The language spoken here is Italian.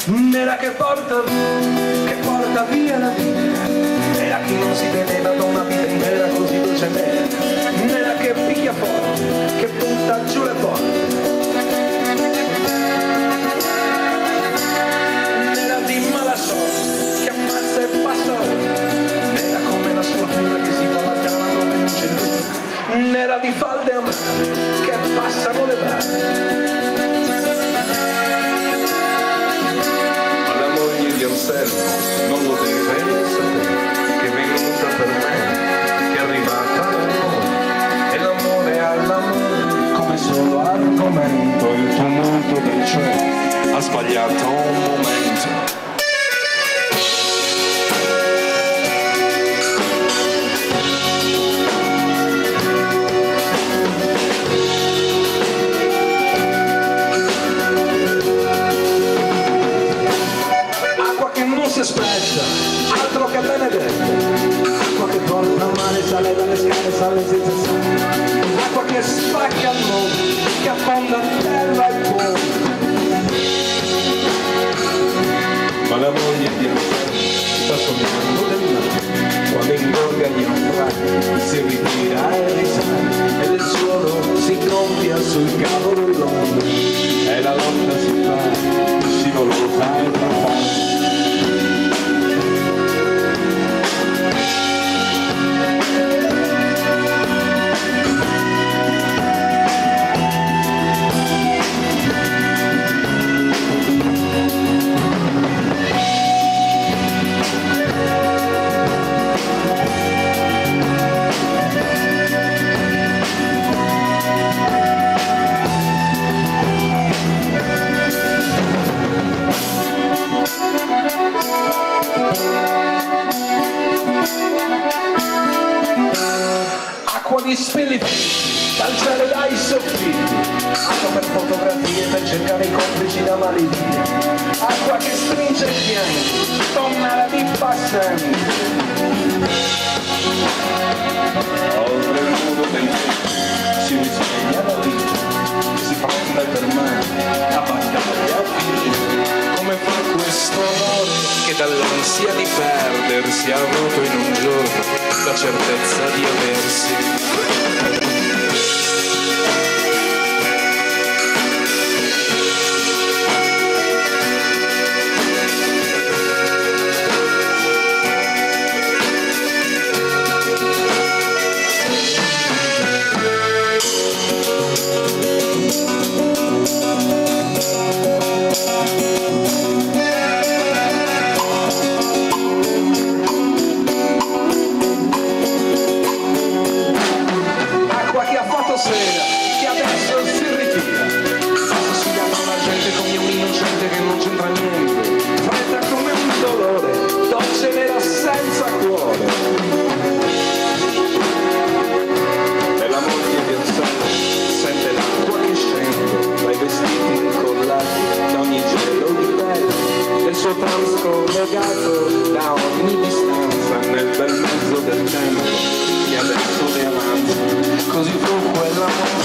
nera che porta via la vita, nera che non si teneva da una vita intera così dolcemente, nera che picchia forte, che butta giù le porte, nera di mala sorte, che ammazza e passa, nera come la sfortuna che si va allontanando come un cellulare, nera di falde amare che passano le braccia. Non lo deve sapere che è venuta per me, che è arrivata all'amore, e l'amore all'amore come solo argomento, il tumulto del cielo ha sbagliato un momento. Si aspetta, altro che benedetto, acqua che porta male, sale dalle scale, sale senza sale, acqua che spacca il mondo, che affonda terra e fuoco. Ma la moglie di Anselmo sta sognando del mare, quando ingorga gli naufragi, si ritira e risale, e il suolo si gonfia sul cavo dell'onda, e la lotta si fa, scivolosa e profonda. Acqua di spillifici, dal cielo dai soffritti, acqua per fotografie, per cercare i complici da maledire, acqua che stringe il pianto, tonnara di passanti. Oltre il muro del cielo si risveglia la vita, si prende per mano a battaglia fine, come fa questo amore che dall'ansia di perdersi ha avuto in un giorno la certezza di aversi. Che adesso si ritira, assassinando la gente come un innocente che non c'entra niente, fredda come un dolore, dolce nera senza cuore. E la moglie di Anselmo sente l'acqua che scende dai vestiti incollati da ogni gelo di pelle, del suo trans collegato da ogni distanza nel bel mezzo del tempo che adesso le avanza. Così fu quell'amore